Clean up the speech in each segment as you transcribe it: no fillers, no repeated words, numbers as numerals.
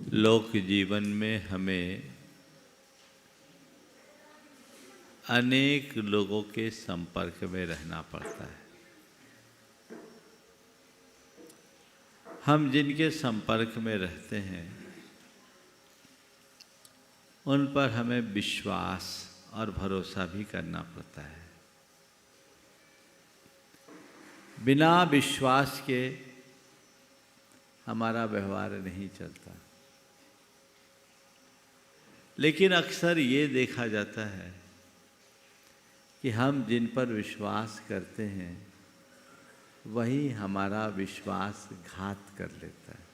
लोक जीवन में हमें अनेक लोगों के संपर्क में रहना पड़ता है। हम जिनके संपर्क में रहते हैं उन पर हमें विश्वास और भरोसा भी करना पड़ता है। बिना विश्वास के हमारा व्यवहार नहीं चलता। लेकिन अक्सर ये देखा जाता है कि हम जिन पर विश्वास करते हैं वही हमारा विश्वासघात कर लेता है।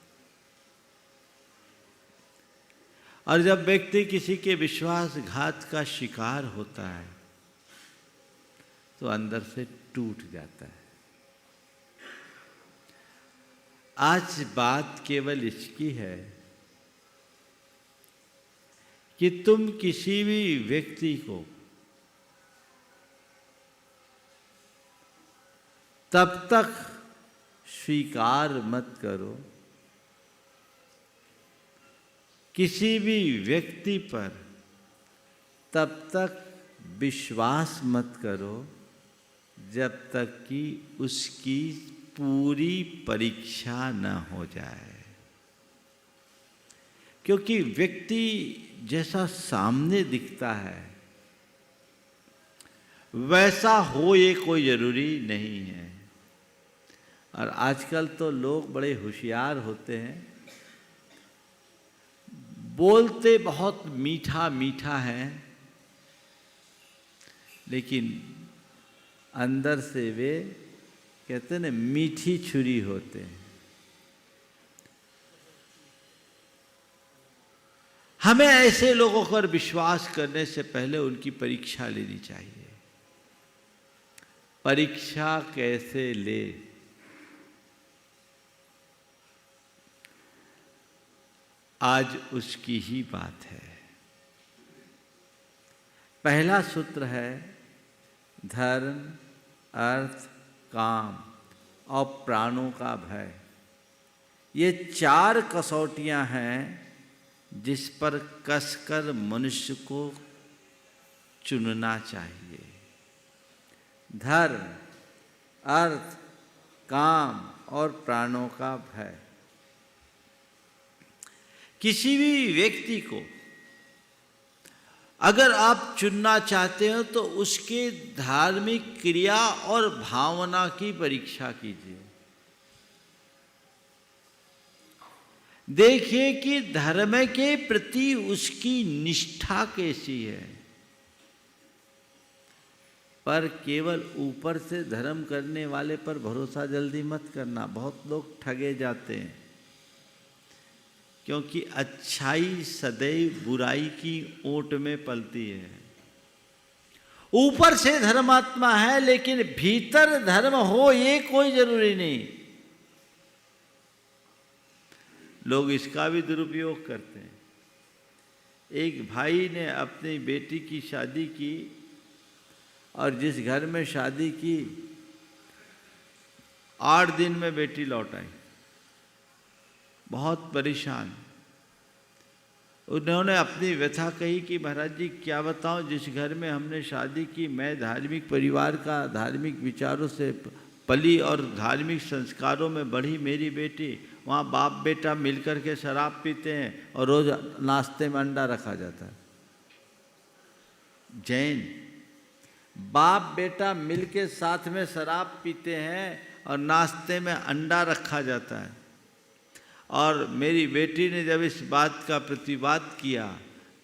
और जब व्यक्ति किसी के विश्वासघात का शिकार होता है तो अंदर से टूट जाता है। आज बात केवल इसकी है कि तुम किसी भी व्यक्ति को तब तक स्वीकार मत करो, किसी भी व्यक्ति पर तब तक विश्वास मत करो जब तक कि उसकी पूरी परीक्षा न हो जाए। क्योंकि व्यक्ति जैसा सामने दिखता है वैसा हो ये कोई जरूरी नहीं है। और आजकल तो लोग बड़े होशियार होते हैं, बोलते बहुत मीठा मीठा है लेकिन अंदर से वे कहते हैं ना मीठी छुरी होते हैं। हमें ऐसे लोगों पर विश्वास करने से पहले उनकी परीक्षा लेनी चाहिए। परीक्षा कैसे ले? आज उसकी ही बात है। पहला सूत्र है धर्म, अर्थ, काम और प्राणों का भय। ये चार कसौटियां हैं जिस पर कसकर मनुष्य को चुनना चाहिए। धर्म, अर्थ, काम और प्राणों का भय। किसी भी व्यक्ति को अगर आप चुनना चाहते हो तो उसके धार्मिक क्रिया और भावना की परीक्षा कीजिए। देखिए कि धर्म के प्रति उसकी निष्ठा कैसी है। पर केवल ऊपर से धर्म करने वाले पर भरोसा जल्दी मत करना। बहुत लोग ठगे जाते हैं क्योंकि अच्छाई सदैव बुराई की ओट में पलती है। ऊपर से धर्मात्मा है लेकिन भीतर धर्म हो ये कोई जरूरी नहीं। लोग इसका भी दुरुपयोग करते हैं। एक भाई ने अपनी बेटी की शादी की और जिस घर में शादी की 8 दिन में बेटी लौट आई। बहुत परेशान। उन्होंने अपनी व्यथा कही कि महाराज जी क्या बताऊं, जिस घर में हमने शादी की, मैं धार्मिक परिवार का, धार्मिक विचारों से पली और धार्मिक संस्कारों में बढ़ी मेरी बेटी, वहाँ बाप बेटा मिलकर के शराब पीते हैं और रोज नाश्ते में अंडा रखा जाता है। जैन बाप बेटा मिलके साथ में शराब पीते हैं और नाश्ते में अंडा रखा जाता है। और मेरी बेटी ने जब इस बात का प्रतिवाद किया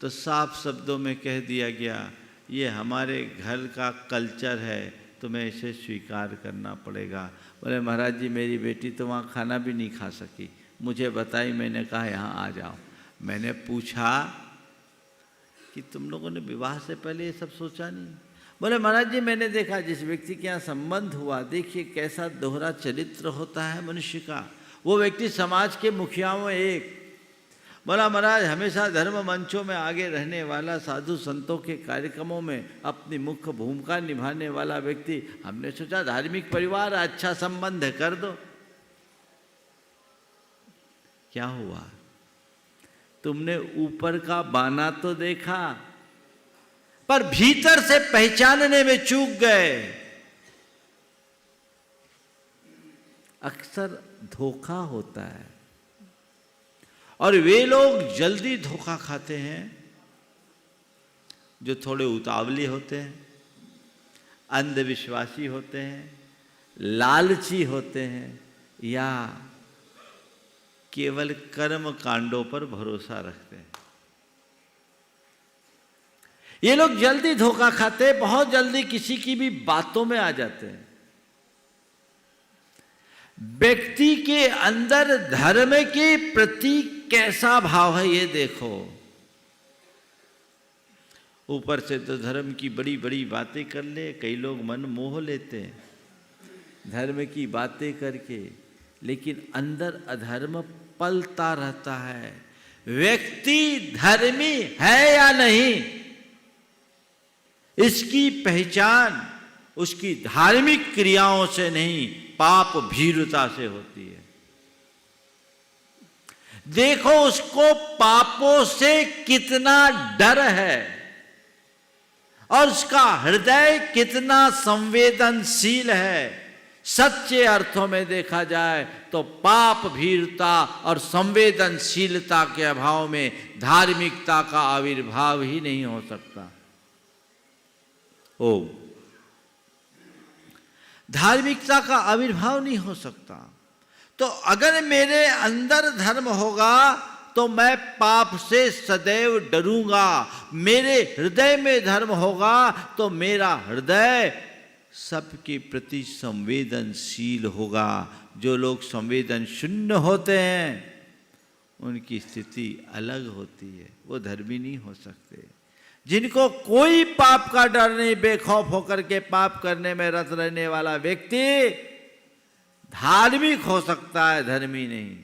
तो साफ शब्दों में कह दिया गया ये हमारे घर का कल्चर है, तुम्हें इसे स्वीकार करना पड़ेगा। बोले महाराज जी मेरी बेटी तो वहाँ खाना भी नहीं खा सकी, मुझे बताई। मैंने कहा यहाँ आ जाओ। मैंने पूछा कि तुम लोगों ने विवाह से पहले ये सब सोचा नहीं? बोले महाराज जी मैंने देखा जिस व्यक्ति के यहाँ संबंध हुआ, देखिए कैसा दोहरा चरित्र होता है मनुष्य का। वो व्यक्ति समाज के मुखियाओं में एक। बोला महाराज हमेशा धर्म मंचों में आगे रहने वाला, साधु संतों के कार्यक्रमों में अपनी मुख्य भूमिका निभाने वाला व्यक्ति, हमने सोचा धार्मिक परिवार, अच्छा संबंध है, कर दो। क्या हुआ? तुमने ऊपर का बाना तो देखा, पर भीतर से पहचानने में चूक गए। अक्सर धोखा होता है, और वे लोग जल्दी धोखा खाते हैं जो थोड़े उतावली होते हैं, अंधविश्वासी होते हैं, लालची होते हैं, या केवल कर्म कांडों पर भरोसा रखते हैं। ये लोग जल्दी धोखा खाते हैं, बहुत जल्दी किसी की भी बातों में आ जाते हैं। व्यक्ति के अंदर धर्म के प्रति कैसा भाव है ये देखो। ऊपर से तो धर्म की बड़ी बड़ी बातें कर ले, कई लोग मन मोह लेते हैं धर्म की बातें करके, लेकिन अंदर अधर्म पलता रहता है। व्यक्ति धर्मी है या नहीं, इसकी पहचान उसकी धार्मिक क्रियाओं से नहीं, पाप भीरुता से होती है। देखो उसको पापों से कितना डर है, और उसका हृदय कितना संवेदनशील है। सच्चे अर्थों में देखा जाए तो पाप भीरुता और संवेदनशीलता के अभाव में धार्मिकता का आविर्भाव ही नहीं हो सकता। धार्मिकता का आविर्भाव नहीं हो सकता। तो अगर मेरे अंदर धर्म होगा तो मैं पाप से सदैव डरूंगा। मेरे हृदय में धर्म होगा तो मेरा हृदय सबके प्रति संवेदनशील होगा। जो लोग संवेदन शून्य होते हैं उनकी स्थिति अलग होती है, वो धर्मी नहीं हो सकते। जिनको कोई पाप का डर नहीं, बेखौफ होकर के पाप करने में रत रहने वाला व्यक्ति धार्मिक हो सकता है, धर्मी नहीं।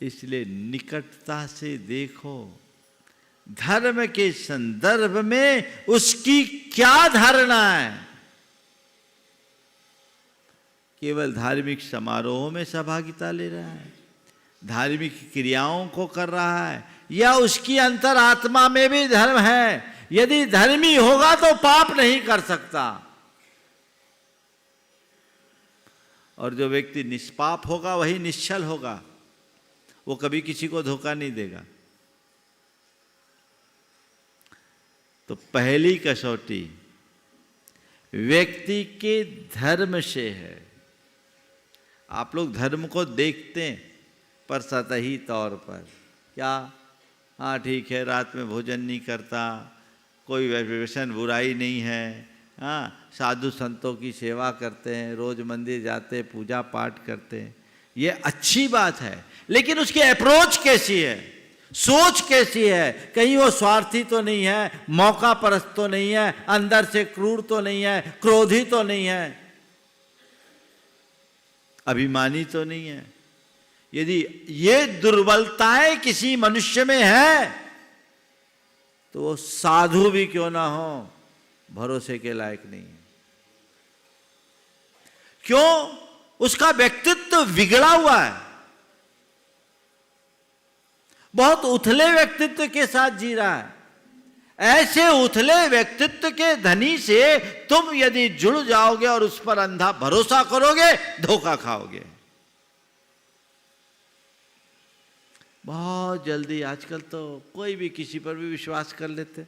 इसलिए निकटता से देखो धर्म के संदर्भ में उसकी क्या धारणा है। केवल धार्मिक समारोहों में सहभागिता ले रहा है, धार्मिक क्रियाओं को कर रहा है, या उसकी अंतरात्मा में भी धर्म है। यदि धर्मी होगा तो पाप नहीं कर सकता, और जो व्यक्ति निष्पाप होगा वही निश्चल होगा। वो कभी किसी को धोखा नहीं देगा। तो पहली कसौटी व्यक्ति के धर्म से है। आप लोग धर्म को देखते हैं पर सतही तौर पर, क्या हाँ ठीक है, रात में भोजन नहीं करता, कोई व्यसन बुराई नहीं है, हाँ साधु संतों की सेवा करते हैं, रोज मंदिर जाते, पूजा पाठ करते हैं, ये अच्छी बात है। लेकिन उसकी अप्रोच कैसी है, सोच कैसी है? कहीं वो स्वार्थी तो नहीं है, मौका परस्त तो नहीं है, अंदर से क्रूर तो नहीं है, क्रोधी तो नहीं है, अभिमानी तो नहीं है। यदि ये दुर्बलताएं किसी मनुष्य में है तो वो साधु भी क्यों ना हो भरोसे के लायक नहीं है। क्यों? उसका व्यक्तित्व बिगड़ा हुआ है, बहुत उथले व्यक्तित्व के साथ जी रहा है। ऐसे उथले व्यक्तित्व के धनी से तुम यदि जुड़ जाओगे और उस पर अंधा भरोसा करोगे, धोखा खाओगे। बहुत जल्दी आजकल तो कोई भी किसी पर भी विश्वास कर लेते।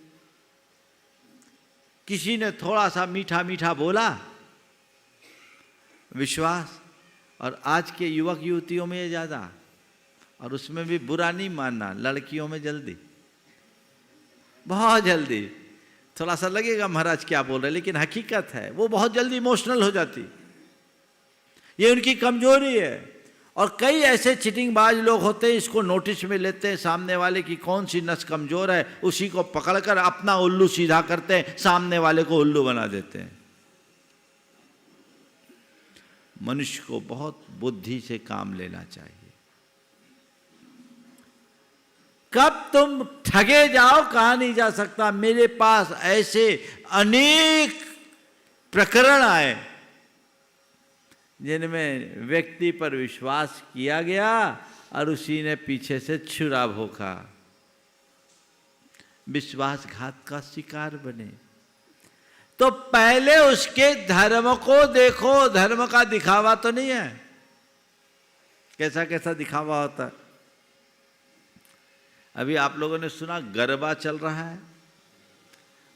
किसी ने थोड़ा सा मीठा मीठा बोला, विश्वास। और आज के युवक युवतियों में ये ज्यादा, और उसमें भी बुरा नहीं मानना, लड़कियों में जल्दी, बहुत जल्दी। थोड़ा सा लगेगा महाराज क्या बोल रहे, लेकिन हकीकत है वो बहुत जल्दी इमोशनल हो जाती। ये उनकी कमजोरी है। और कई ऐसे चिटिंगबाज लोग होते हैं, इसको नोटिस में लेते हैं सामने वाले की कौन सी नस कमजोर है, उसी को पकड़कर अपना उल्लू सीधा करते हैं, सामने वाले को उल्लू बना देते हैं। मनुष्य को बहुत बुद्धि से काम लेना चाहिए। कब तुम ठगे जाओ कहा नहीं जा सकता। मेरे पास ऐसे अनेक प्रकरण आए जिनमें व्यक्ति पर विश्वास किया गया और उसी ने पीछे से छुरा भोंका। विश्वासघात का शिकार बने। तो पहले उसके धर्म को देखो, धर्म का दिखावा तो नहीं है। कैसा कैसा दिखावा होता है। अभी आप लोगों ने सुना गरबा चल रहा है,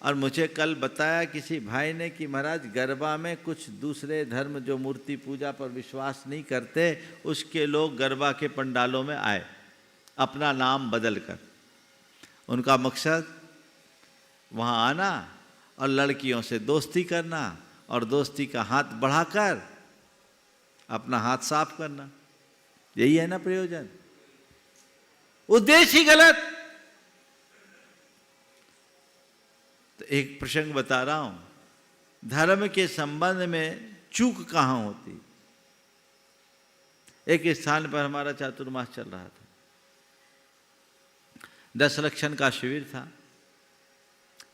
और मुझे कल बताया किसी भाई ने कि महाराज गरबा में कुछ दूसरे धर्म जो मूर्ति पूजा पर विश्वास नहीं करते, उसके लोग गरबा के पंडालों में आए अपना नाम बदलकर। उनका मकसद वहाँ आना और लड़कियों से दोस्ती करना, और दोस्ती का हाथ बढ़ाकर अपना हाथ साफ करना। यही है ना प्रयोजन। उद्देश्य ही गलत। तो एक प्रसंग बता रहा हूं, धर्म के संबंध में चूक कहां होती। एक स्थान पर हमारा चातुर्मास चल रहा था, 10 लक्षण का शिविर था।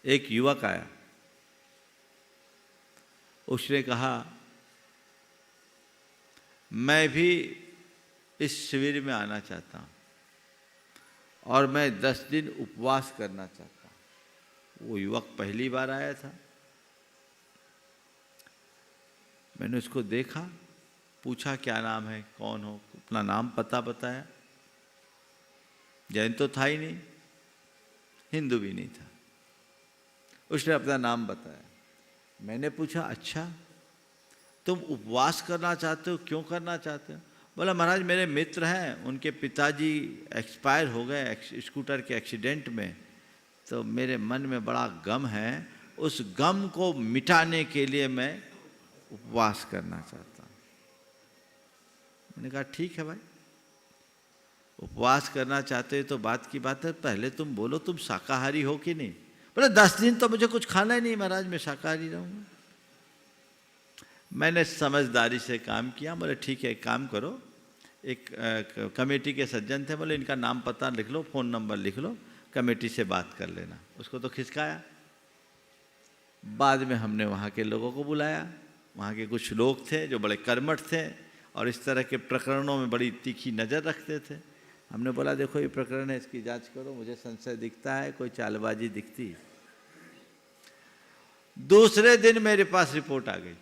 एक युवक आया, उसने कहा मैं भी इस शिविर में आना चाहता हूं और मैं 10 दिन उपवास करना चाहता हूं। वो युवक पहली बार आया था। मैंने उसको देखा, पूछा क्या नाम है, कौन हो, अपना नाम पता बताया। जैन तो था ही नहीं, हिंदू भी नहीं था। उसने अपना नाम बताया। मैंने पूछा अच्छा तुम उपवास करना चाहते हो, क्यों करना चाहते हो? बोला महाराज मेरे मित्र हैं, उनके पिताजी एक्सपायर हो गए स्कूटर के एक्सीडेंट में, तो मेरे मन में बड़ा गम है, उस गम को मिटाने के लिए मैं उपवास करना चाहता हूँ। मैंने कहा ठीक है भाई, उपवास करना चाहते हो तो बात की बात है, पहले तुम बोलो तुम शाकाहारी हो कि नहीं। बोले 10 दिन तो मुझे कुछ खाना ही नहीं महाराज, मैं शाकाहारी रहूँगा। मैंने समझदारी से काम किया। बोले ठीक है, एक काम करो, एक कमेटी के सज्जन थे, बोले इनका नाम पता लिख लो, फ़ोन नंबर लिख लो, कमेटी से बात कर लेना। उसको तो खिसकाया। बाद में हमने वहाँ के लोगों को बुलाया। वहाँ के कुछ लोग थे जो बड़े कर्मठ थे और इस तरह के प्रकरणों में बड़ी तीखी नज़र रखते थे। हमने बोला देखो ये प्रकरण है, इसकी जांच करो, मुझे संशय दिखता है, कोई चालबाजी दिखती है। दूसरे दिन मेरे पास रिपोर्ट आ गई।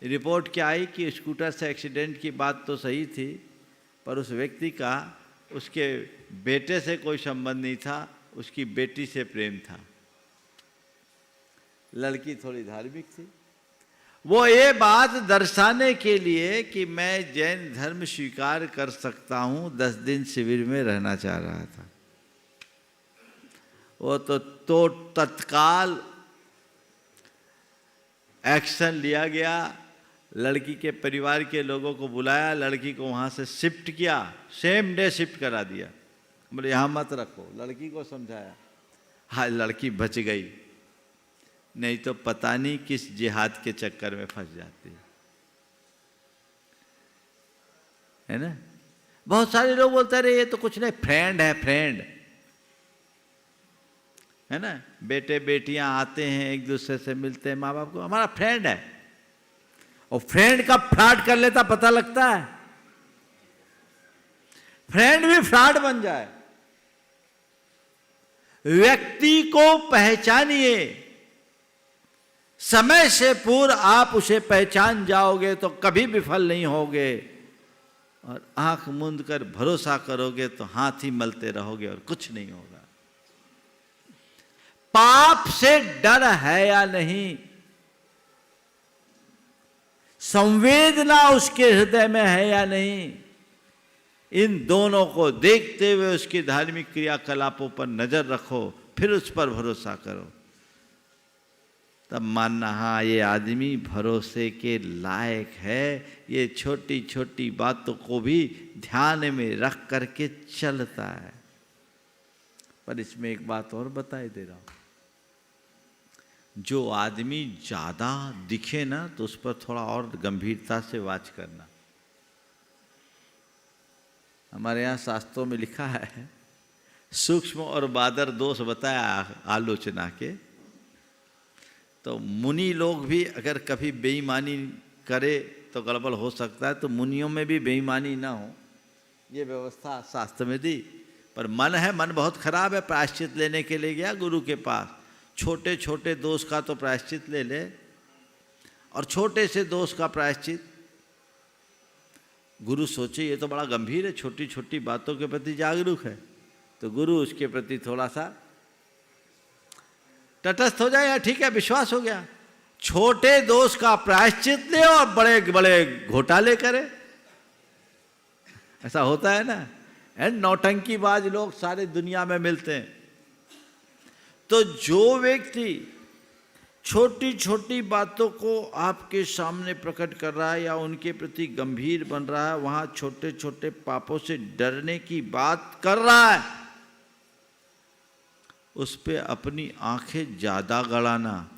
रिपोर्ट क्या आई कि स्कूटर से एक्सीडेंट की बात तो सही थी, पर उस व्यक्ति का उसके बेटे से कोई संबंध नहीं था, उसकी बेटी से प्रेम था। लड़की थोड़ी धार्मिक थी। वो ये बात दर्शाने के लिए कि मैं जैन धर्म स्वीकार कर सकता हूं, 10 दिन शिविर में रहना चाह रहा था। वो तो तत्काल एक्शन लिया गया। लड़की के परिवार के लोगों को बुलाया, लड़की को वहाँ से शिफ्ट किया, सेम डे शिफ्ट करा दिया। बोले यहाँ मत रखो, लड़की को समझाया। हाँ लड़की बच गई, नहीं तो पता नहीं किस जिहाद के चक्कर में फंस जाती है ना। बहुत सारे लोग बोलते रहे ये तो कुछ नहीं, फ्रेंड है, फ्रेंड है ना। बेटे बेटियां आते हैं एक दूसरे से मिलते हैं, माँ बाप को हमारा फ्रेंड है, और फ्रेंड का फ्रॉड कर लेता पता लगता है। फ्रेंड भी फ्रॉड बन जाए। व्यक्ति को पहचानिए, समय से पूर्व आप उसे पहचान जाओगे तो कभी विफल नहीं होगे, और आंख मूंद कर भरोसा करोगे तो हाथ ही मलते रहोगे और कुछ नहीं होगा। पाप से डर है या नहीं, संवेदना उसके हृदय में है या नहीं, इन दोनों को देखते हुए उसकी धार्मिक क्रियाकलापों पर नजर रखो, फिर उस पर भरोसा करो। तब मानना हाँ ये आदमी भरोसे के लायक है, ये छोटी छोटी बातों को भी ध्यान में रख करके चलता है। पर इसमें एक बात और बताई दे रहा हूं, जो आदमी ज्यादा दिखे ना तो उस पर थोड़ा और गंभीरता से वाच करना। हमारे यहाँ शास्त्रों में लिखा है, सूक्ष्म और बादर दोष बताया आलोचना के। तो मुनि लोग भी अगर कभी बेईमानी करे तो गड़बड़ हो सकता है, तो मुनियों में भी बेईमानी ना हो, ये व्यवस्था शास्त्र में दी। पर मन है, मन बहुत खराब है, प्रायश्चित लेने के लिए गया गुरु के पास। छोटे छोटे दोष का तो प्रायश्चित ले ले, और छोटे से दोष का प्रायश्चित। गुरु सोचे ये तो बड़ा गंभीर है, छोटी छोटी बातों के प्रति जागरूक है, तो गुरु उसके प्रति थोड़ा सा तटस्थ हो जाए, ठीक है, विश्वास हो गया। छोटे दोष का प्रायश्चित ले और बड़े बड़े घोटाले करे, ऐसा होता है ना। एंड नौटंकीबाज लोग सारे दुनिया में मिलते हैं। तो जो व्यक्ति छोटी छोटी बातों को आपके सामने प्रकट कर रहा है या उनके प्रति गंभीर बन रहा है, वहां छोटे छोटे पापों से डरने की बात कर रहा है, उस पे अपनी आंखें ज्यादा गड़ाना,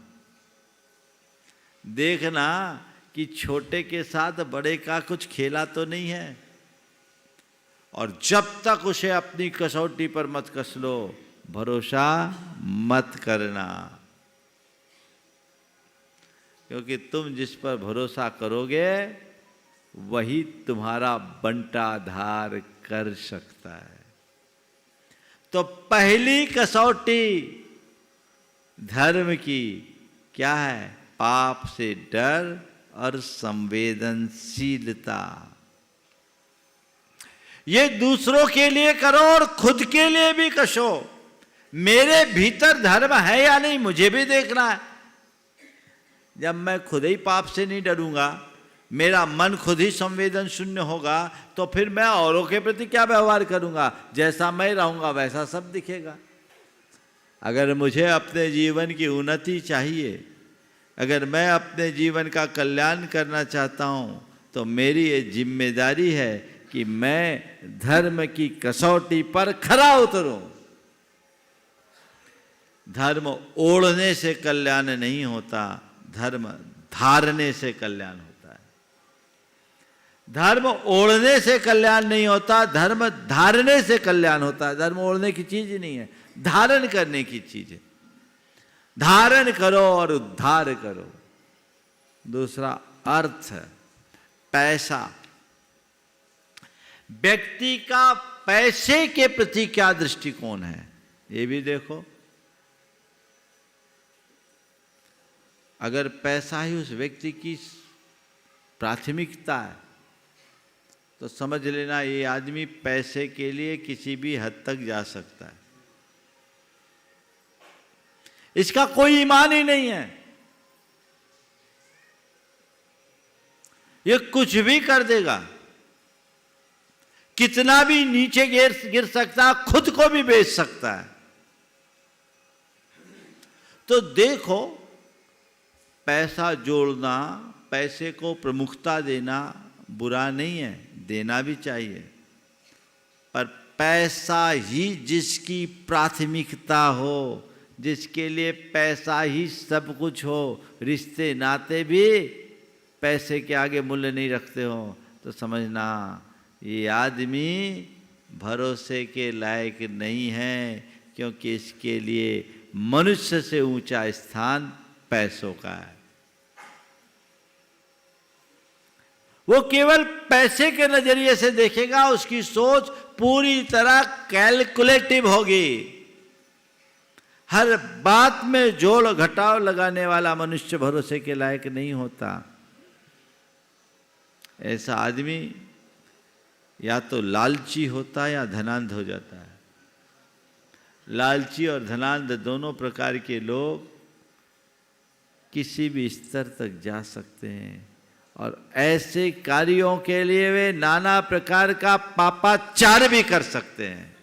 देखना कि छोटे के साथ बड़े का कुछ खेला तो नहीं है। और जब तक उसे अपनी कसौटी पर मत कस लो, भरोसा मत करना, क्योंकि तुम जिस पर भरोसा करोगे वही तुम्हारा बंटाधार कर सकता है। तो पहली कसौटी धर्म की क्या है? पाप से डर और संवेदनशीलता। ये दूसरों के लिए करो और खुद के लिए भी कसो। मेरे भीतर धर्म है या नहीं, मुझे भी देखना है। जब मैं खुद ही पाप से नहीं डरूंगा, मेरा मन खुद ही संवेदन शून्य होगा, तो फिर मैं औरों के प्रति क्या व्यवहार करूंगा? जैसा मैं रहूंगा वैसा सब दिखेगा। अगर मुझे अपने जीवन की उन्नति चाहिए, अगर मैं अपने जीवन का कल्याण करना चाहता हूं, तो मेरी ये जिम्मेदारी है कि मैं धर्म की कसौटी पर खरा उतरूं। धर्म ओढ़ने से कल्याण नहीं होता, धर्म धारने से कल्याण होता है। धर्म ओढ़ने से कल्याण नहीं होता, धर्म धारने से कल्याण होता है। धर्म ओढ़ने की चीज ही नहीं है, धारण करने की चीज है। धारण करो और उद्धार करो। दूसरा अर्थ है पैसा। व्यक्ति का पैसे के प्रति क्या दृष्टिकोण है, ये भी देखो। अगर पैसा ही उस व्यक्ति की प्राथमिकता है, तो समझ लेना ये आदमी पैसे के लिए किसी भी हद तक जा सकता है। इसका कोई ईमान ही नहीं है, ये कुछ भी कर देगा, कितना भी नीचे गिर सकता है, खुद को भी बेच सकता है। तो देखो, पैसा जोड़ना, पैसे को प्रमुखता देना बुरा नहीं है, देना भी चाहिए, पर पैसा ही जिसकी प्राथमिकता हो, जिसके लिए पैसा ही सब कुछ हो, रिश्ते नाते भी पैसे के आगे मूल्य नहीं रखते हो, तो समझना ये आदमी भरोसे के लायक नहीं है, क्योंकि इसके लिए मनुष्य से ऊंचा स्थान पैसों का है। वो केवल पैसे के नजरिए से देखेगा, उसकी सोच पूरी तरह कैलकुलेटिव होगी। हर बात में जोड़ घटाव लगाने वाला मनुष्य भरोसे के लायक नहीं होता। ऐसा आदमी या तो लालची होता है या धनांध हो जाता है। लालची और धनांध दोनों प्रकार के लोग किसी भी स्तर तक जा सकते हैं, और ऐसे कार्यों के लिए वे नाना प्रकार का पापाचार भी कर सकते हैं।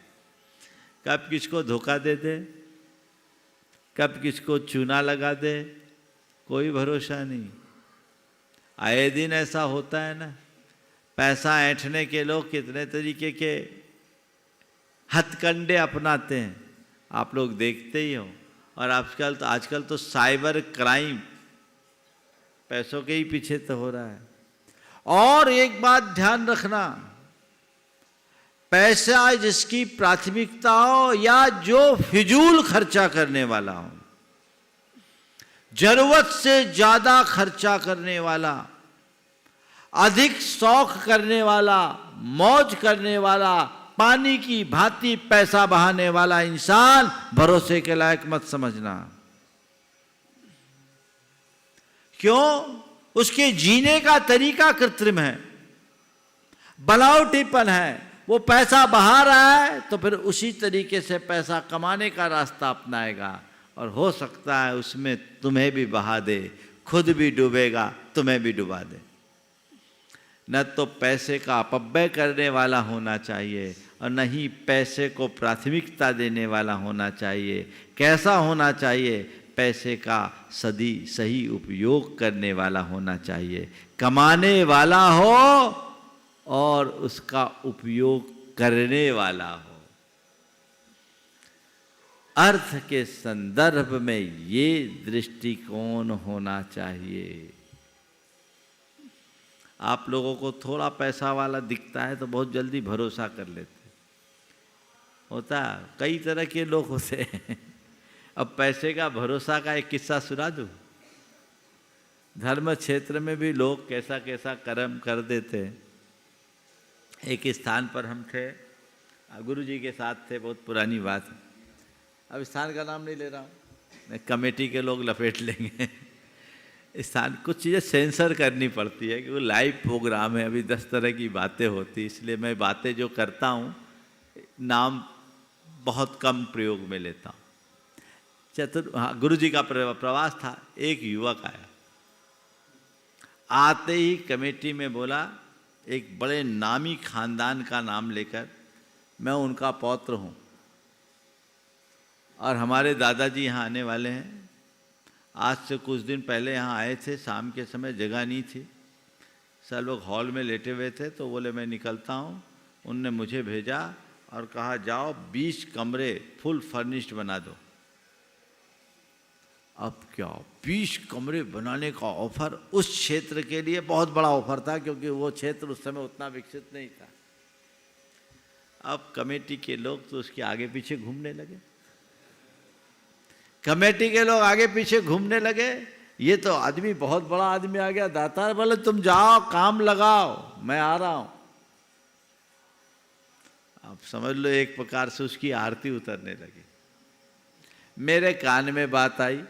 कब किसको धोखा दे दे, कब किसको चूना लगा दे, कोई भरोसा नहीं। आए दिन ऐसा होता है ना। पैसा ऐंठने के लोग कितने तरीके के हथकंडे अपनाते हैं, आप लोग देखते ही हो। और आजकल तो साइबर क्राइम पैसों के ही पीछे तो हो रहा है। और एक बात ध्यान रखना, पैसा जिसकी प्राथमिकता हो या जो फिजूल खर्चा करने वाला हो, जरूरत से ज्यादा खर्चा करने वाला, अधिक शौक करने वाला, मौज करने वाला, पानी की भांति पैसा बहाने वाला इंसान भरोसे के लायक मत समझना। क्यों? उसके जीने का तरीका कृत्रिम है, बनावटीपन है। वो पैसा बहा रहा है तो फिर उसी तरीके से पैसा कमाने का रास्ता अपनाएगा, और हो सकता है उसमें तुम्हें भी बहा दे, खुद भी डूबेगा, तुम्हें भी डुबा दे। न तो पैसे का अपव्यय करने वाला होना चाहिए और न ही पैसे को प्राथमिकता देने वाला होना चाहिए। कैसा होना चाहिए? पैसे का सही उपयोग करने वाला होना चाहिए, कमाने वाला हो और उसका उपयोग करने वाला हो। अर्थ के संदर्भ में ये दृष्टिकोण होना चाहिए। आप लोगों को थोड़ा पैसा वाला दिखता है तो बहुत जल्दी भरोसा कर लेते होता, कई तरह के लोग होते हैं। अब पैसे का भरोसा का एक किस्सा सुना दूं। धर्म क्षेत्र में भी लोग कैसा कैसा कर्म कर देते हैं। एक स्थान पर हम थे, गुरु जी के साथ थे, बहुत पुरानी बात है, अब स्थान का नाम नहीं ले रहा हूँ, कमेटी के लोग लपेट लेंगे। स्थान कुछ चीज़ें सेंसर करनी पड़ती है कि वो लाइव प्रोग्राम है, अभी 10 तरह की बातें होती, इसलिए मैं बातें जो करता हूँ नाम बहुत कम प्रयोग में लेता हूँ। हाँ, गुरु जी का प्रवास था। एक युवक आया, आते ही कमेटी में बोला, एक बड़े नामी खानदान का नाम लेकर, मैं उनका पौत्र हूँ और हमारे दादाजी यहाँ आने वाले हैं। आज से कुछ दिन पहले यहाँ आए थे, शाम के समय जगह नहीं थी, सब लोग हॉल में लेटे हुए थे, तो बोले मैं निकलता हूँ। उनने मुझे भेजा और कहा जाओ 20 कमरे फुल फर्निश्ड बना दो। अब क्या 20 कमरे बनाने का ऑफर उस क्षेत्र के लिए बहुत बड़ा ऑफर था, क्योंकि वो क्षेत्र उस समय उतना विकसित नहीं था। अब कमेटी के लोग तो उसके आगे पीछे घूमने लगे, कमेटी के लोग आगे पीछे घूमने लगे। ये तो आदमी बहुत बड़ा आदमी आ गया, दातार, बोले तुम जाओ काम लगाओ, मैं आ रहा हूं। अब समझ लो एक प्रकार से उसकी आरती उतरने लगी। मेरे कान में बात आई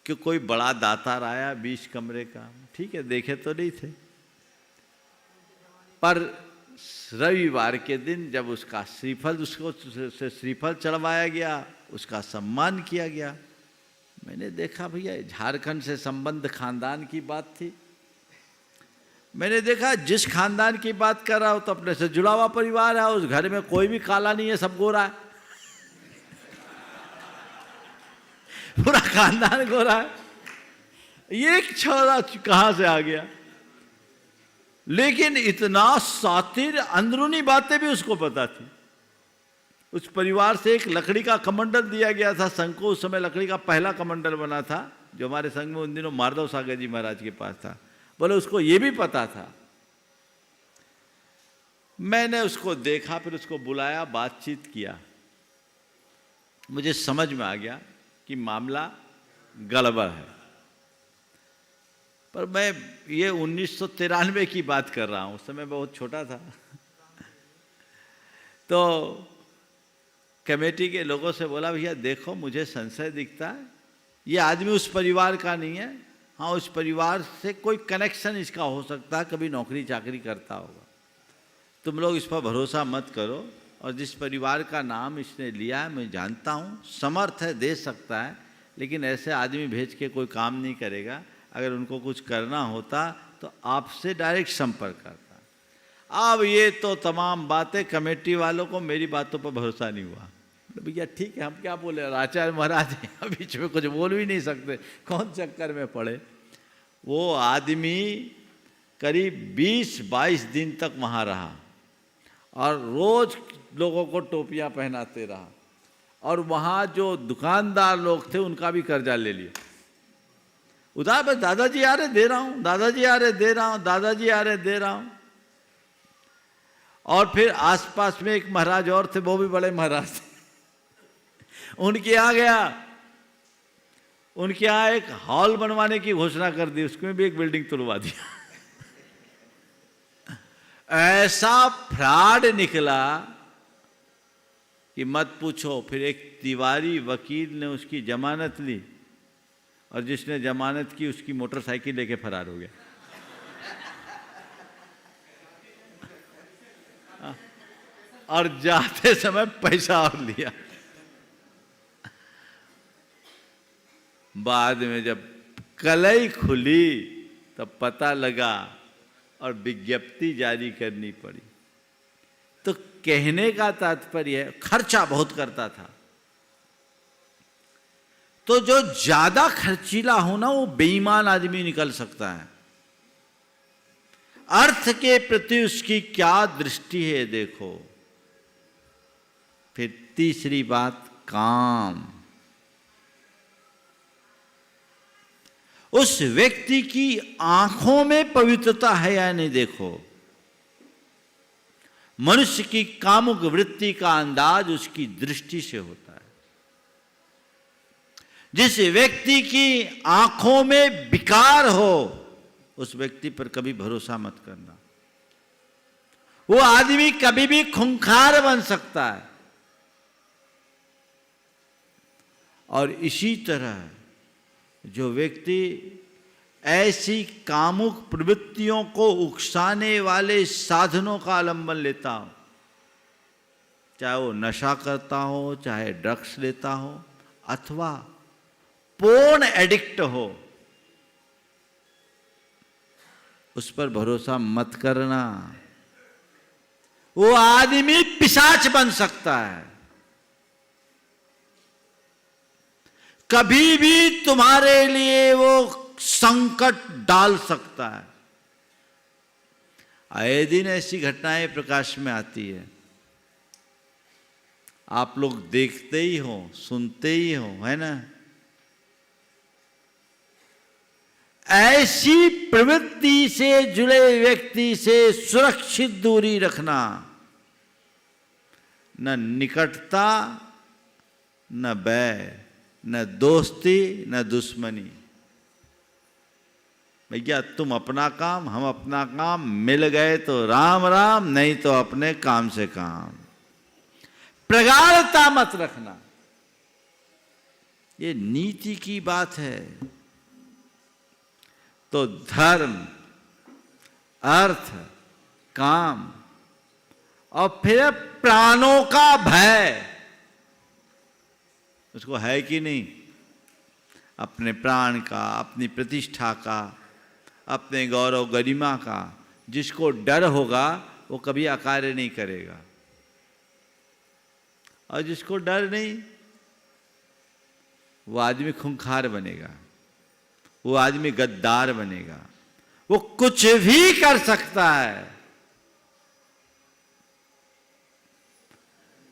कि कोई बड़ा दातार आया 20 कमरे का। ठीक है, देखे तो नहीं थे, पर रविवार के दिन जब उसका श्रीफल, उसको श्रीफल चढ़वाया गया, उसका सम्मान किया गया, मैंने देखा भैया झारखंड से संबंध खानदान की बात थी। मैंने देखा जिस खानदान की बात कर रहा हो तो अपने से जुड़ा हुआ परिवार है, उस घर में कोई भी काला नहीं है, सब गोरा है, पूरा खानदान गोरा है। ये एक छोरा कहां से आ गया? लेकिन इतना सातिर, अंदरूनी बातें भी उसको पता थी। उस परिवार से एक लकड़ी का कमंडल दिया गया था संघ को, उस समय लकड़ी का पहला कमंडल बना था, जो हमारे संघ में उन दिनों माधव सागर जी महाराज के पास था। बोले उसको ये भी पता था। मैंने उसको देखा, फिर उसको बुलाया, बातचीत किया, मुझे समझ में आ गया कि मामला गड़बड़ है। पर मैं ये 1993 की बात कर रहा हूँ, उस समय बहुत छोटा था। तो कमेटी के लोगों से बोला, भैया देखो मुझे संशय दिखता है, ये आदमी उस परिवार का नहीं है। हाँ, उस परिवार से कोई कनेक्शन इसका हो सकता है, कभी नौकरी चाकरी करता होगा। तुम लोग इस पर भरोसा मत करो, और जिस परिवार का नाम इसने लिया है मैं जानता हूँ, समर्थ है, दे सकता है, लेकिन ऐसे आदमी भेज के कोई काम नहीं करेगा। अगर उनको कुछ करना होता तो आपसे डायरेक्ट संपर्क करता। अब ये तो तमाम बातें, कमेटी वालों को मेरी बातों पर भरोसा नहीं हुआ। भैया ठीक है, हम क्या बोले, आचार्य महाराज बीच में कुछ बोल भी नहीं सकते, कौन चक्कर में पड़े। वो आदमी करीब 20-22 दिन तक वहाँ रहा और रोज लोगों को टोपियाँ पहनाते रहा, और वहाँ जो दुकानदार लोग थे उनका भी कर्जा ले लिया। उधार, बस दादाजी आ रहे दे रहा हूँ, दादाजी आ रहे दे रहा हूँ, दादाजी आ रहे दे रहा हूँ। और फिर आसपास में एक महाराज और थे, वो भी बड़े महाराज थे, उनके आ गया, उनके यहाँ एक हॉल बनवाने की घोषणा कर दी, उसमें भी एक बिल्डिंग तुलवा दिया। ऐसा फ्रॉड निकला कि मत पूछो। फिर एक तिवारी वकील ने उसकी जमानत ली, और जिसने जमानत की उसकी मोटरसाइकिल लेके फरार हो गया। और जाते समय पैसा और लिया। बाद में जब कलई खुली तब पता लगा और विज्ञप्ति जारी करनी पड़ी। तो कहने का तात्पर्य है, खर्चा बहुत करता था। तो जो ज्यादा खर्चीला हो ना, वो बेईमान आदमी निकल सकता है। अर्थ के प्रति उसकी क्या दृष्टि है देखो। फिर तीसरी बात, काम। उस व्यक्ति की आंखों में पवित्रता है या नहीं देखो। मनुष्य की कामुक वृत्ति का अंदाज उसकी दृष्टि से होता है। जिस व्यक्ति की आंखों में विकार हो, उस व्यक्ति पर कभी भरोसा मत करना। वो आदमी कभी भी खूंखार बन सकता है। और इसी तरह जो व्यक्ति ऐसी कामुक प्रवृत्तियों को उकसाने वाले साधनों का अवलंबन लेता हो, चाहे वो नशा करता हो, चाहे ड्रग्स लेता हो, अथवा पोर्न एडिक्ट हो, उस पर भरोसा मत करना। वो आदमी पिशाच बन सकता है। कभी भी तुम्हारे लिए वो संकट डाल सकता है। आए दिन ऐसी घटनाएं प्रकाश में आती है, आप लोग देखते ही हो, सुनते ही हो, है ना। ऐसी प्रवृत्ति से जुड़े व्यक्ति से सुरक्षित दूरी रखना। न निकटता, न बैर, न दोस्ती, न दुश्मनी। भैया तुम अपना काम, हम अपना काम, मिल गए तो राम राम, नहीं तो अपने काम से काम। प्रगाढ़ता मत रखना। ये नीति की बात है। तो धर्म, अर्थ, काम और फिर प्राणों का भय, उसको है कि नहीं? अपने प्राण का, अपनी प्रतिष्ठा का, अपने गौरव गरिमा का। जिसको डर होगा वो कभी अकार्य नहीं करेगा, और जिसको डर नहीं वो आदमी खूंखार बनेगा, वो आदमी गद्दार बनेगा, वो कुछ भी कर सकता है।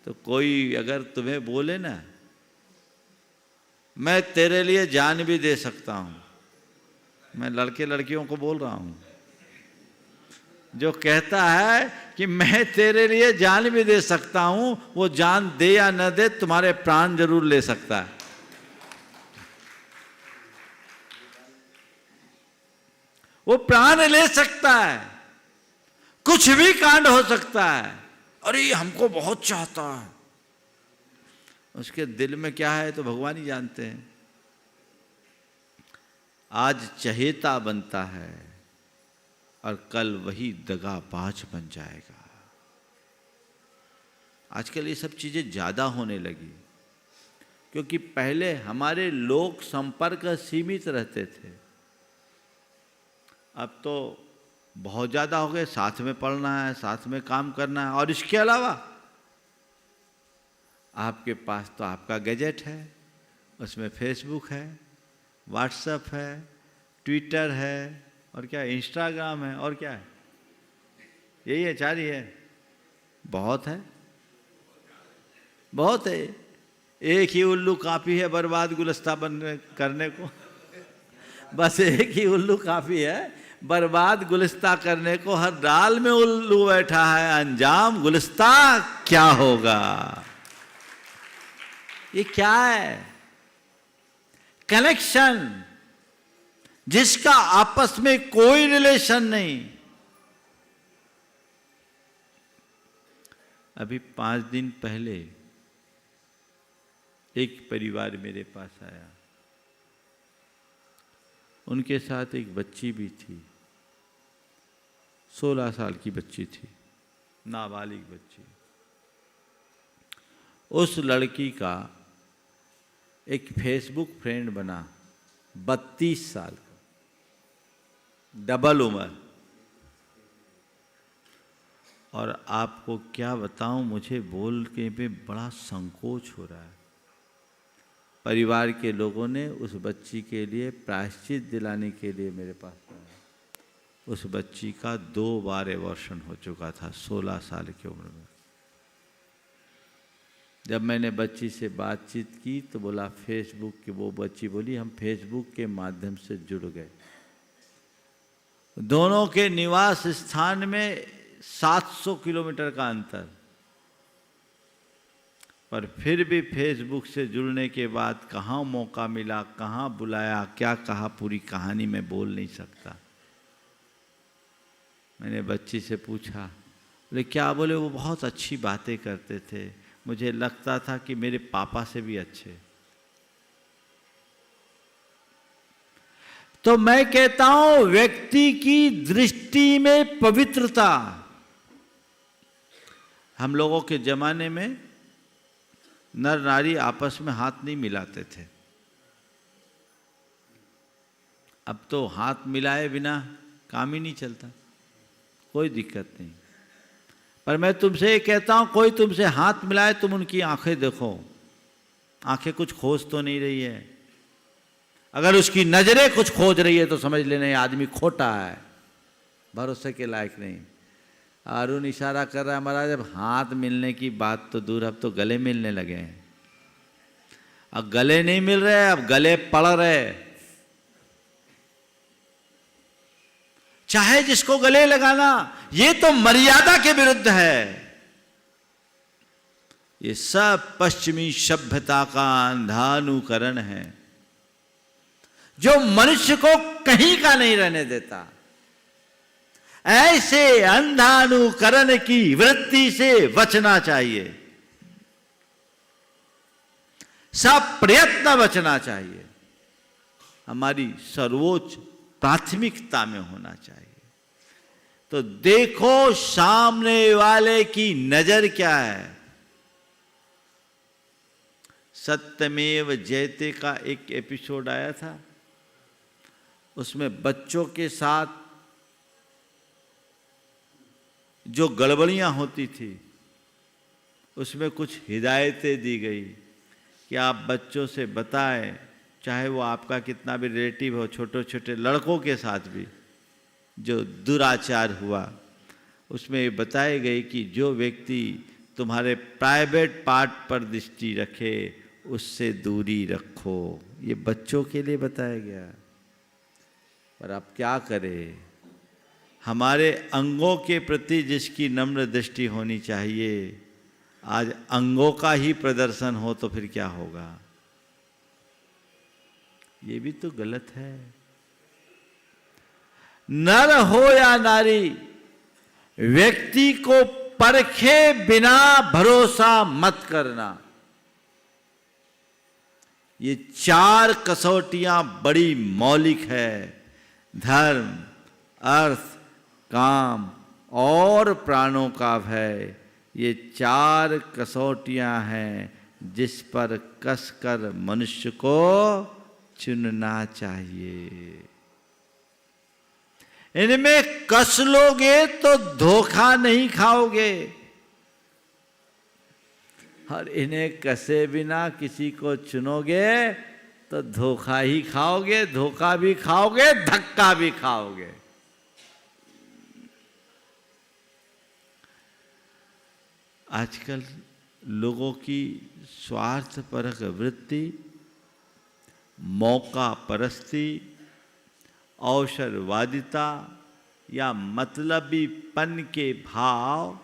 तो कोई अगर तुम्हें बोले ना, मैं तेरे लिए जान भी दे सकता हूं, मैं लड़के लड़कियों को बोल रहा हूं, जो कहता है कि मैं तेरे लिए जान भी दे सकता हूं, वो जान दे या न दे, तुम्हारे प्राण जरूर ले सकता है। वो प्राण ले सकता है, कुछ भी कांड हो सकता है। अरे हमको बहुत चाहता है, उसके दिल में क्या है तो भगवान ही जानते हैं। आज चहेता बनता है और कल वही दगाबाज बन जाएगा। आजकल ये सब चीजें ज्यादा होने लगी, क्योंकि पहले हमारे लोक संपर्क सीमित रहते थे, अब तो बहुत ज्यादा हो गए। साथ में पढ़ना है, साथ में काम करना है, और इसके अलावा आपके पास तो आपका गैजेट है, उसमें फेसबुक है, व्हाट्सएप है, ट्विटर है, और क्या इंस्टाग्राम है, और क्या है, यही है, चार ही है। बहुत है, बहुत है। एक ही उल्लू काफी है बर्बाद गुलस्ता करने को। बस एक ही उल्लू काफी है बर्बाद गुलिस्ता करने को। हर डाल में उल्लू बैठा है, अंजाम गुलिस्ता क्या होगा। ये क्या है? कनेक्शन, जिसका आपस में कोई रिलेशन नहीं। अभी 5 दिन पहले एक परिवार मेरे पास आया, उनके साथ एक बच्ची भी थी, 16 साल की बच्ची थी, नाबालिग बच्ची। उस लड़की का एक फेसबुक फ्रेंड बना, 32 साल का, डबल उम्र। और आपको क्या बताऊं, मुझे बोल के पे बड़ा संकोच हो रहा है। परिवार के लोगों ने उस बच्ची के लिए प्रायश्चित दिलाने के लिए मेरे पास आया। उस बच्ची का 2 बार एबॉर्शन हो चुका था 16 साल की उम्र में। जब मैंने बच्ची से बातचीत की तो बोला फेसबुक की, वो बच्ची बोली हम फेसबुक के माध्यम से जुड़ गए। दोनों के निवास स्थान में 700 किलोमीटर का अंतर, पर फिर भी फेसबुक से जुड़ने के बाद कहाँ मौका मिला, कहाँ बुलाया, क्या कहा, पूरी कहानी मैं बोल नहीं सकता। मैंने बच्ची से पूछा, बोले क्या? बोले वो बहुत अच्छी बातें करते थे, मुझे लगता था कि मेरे पापा से भी अच्छे। तो मैं कहता हूं व्यक्ति की दृष्टि में पवित्रता। हम लोगों के जमाने में नर नारी आपस में हाथ नहीं मिलाते थे। अब तो हाथ मिलाए बिना काम ही नहीं चलता, कोई दिक्कत नहीं। पर मैं तुमसे ये कहता हूं, कोई तुमसे हाथ मिलाए, तुम उनकी आंखें देखो, आंखें कुछ खोज तो नहीं रही है। अगर उसकी नजरें कुछ खोज रही है तो समझ लेना ये आदमी खोटा है, भरोसे के लायक नहीं। अरुण इशारा कर रहा है महाराज, अब हाथ मिलने की बात तो दूर, अब तो गले मिलने लगे हैं। अब गले नहीं मिल रहे, अब गले पड़ रहे। चाहे जिसको गले लगाना, ये तो मर्यादा के विरुद्ध है। ये सब पश्चिमी सभ्यता का अंधानुकरण है, जो मनुष्य को कहीं का नहीं रहने देता। ऐसे अंधानुकरण की वृत्ति से बचना चाहिए, सब प्रयत्न बचना चाहिए, हमारी सर्वोच्च प्राथमिकता में होना चाहिए। तो देखो सामने वाले की नजर क्या है। सत्यमेव जयते का एक एपिसोड आया था, उसमें बच्चों के साथ जो गड़बड़ियां होती थी उसमें कुछ हिदायतें दी गई कि आप बच्चों से बताएं, चाहे वो आपका कितना भी रिलेटिव हो, छोटे छोटे लड़कों के साथ भी जो दुराचार हुआ, उसमें ये बताई गई कि जो व्यक्ति तुम्हारे प्राइवेट पार्ट पर दृष्टि रखे उससे दूरी रखो। ये बच्चों के लिए बताया गया। पर अब क्या करें, हमारे अंगों के प्रति जिसकी नम्र दृष्टि होनी चाहिए, आज अंगों का ही प्रदर्शन हो तो फिर क्या होगा? ये भी तो गलत है। नर हो या नारी, व्यक्ति को परखे बिना भरोसा मत करना। ये 4 कसौटियां बड़ी मौलिक है, धर्म, अर्थ, काम और प्राणों का भय। ये 4 कसौटियां हैं जिस पर कसकर मनुष्य को चुनना चाहिए। इनमें कस लोगे तो धोखा नहीं खाओगे, और इन्हें कसे बिना किसी को चुनोगे तो धोखा ही खाओगे, धोखा भी खाओगे, धक्का भी खाओगे। आजकल लोगों की स्वार्थपरक वृत्ति, मौका परस्ती, अवसरवादिता या मतलबीपन के भाव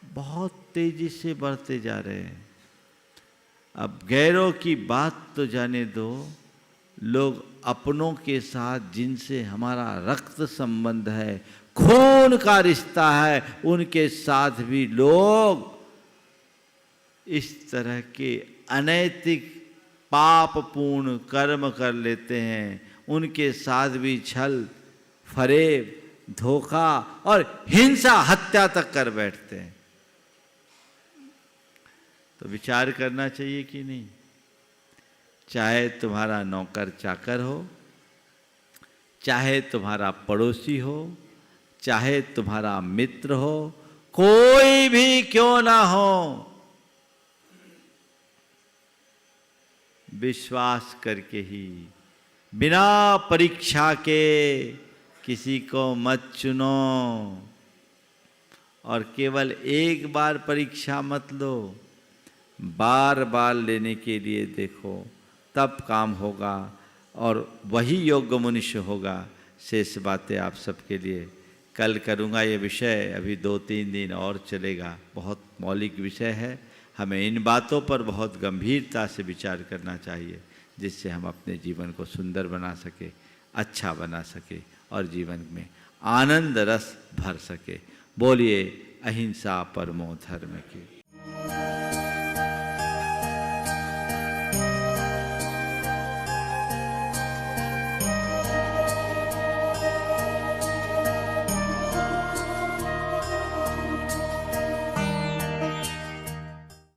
बहुत तेजी से बढ़ते जा रहे हैं। अब गैरों की बात तो जाने दो, लोग अपनों के साथ जिनसे हमारा रक्त संबंध है, खून का रिश्ता है, उनके साथ भी लोग इस तरह के अनैतिक पापपूर्ण कर्म कर लेते हैं। उनके साथ भी छल, फरेब, धोखा और हिंसा, हत्या तक कर बैठते हैं। तो विचार करना चाहिए कि नहीं? चाहे तुम्हारा नौकर चाकर हो, चाहे तुम्हारा पड़ोसी हो, चाहे तुम्हारा मित्र हो, कोई भी क्यों ना हो, विश्वास करके ही, बिना परीक्षा के किसी को मत चुनो। और केवल एक बार परीक्षा मत लो, बार बार लेने के लिए देखो, तब काम होगा और वही योग्य मनुष्य होगा। शेष बातें आप सबके लिए कल करूँगा। ये विषय अभी 2-3 दिन और चलेगा, बहुत मौलिक विषय है। हमें इन बातों पर बहुत गंभीरता से विचार करना चाहिए, जिससे हम अपने जीवन को सुंदर बना सके, अच्छा बना सके और जीवन में आनंद रस भर सके। बोलिए अहिंसा परमो धर्म की।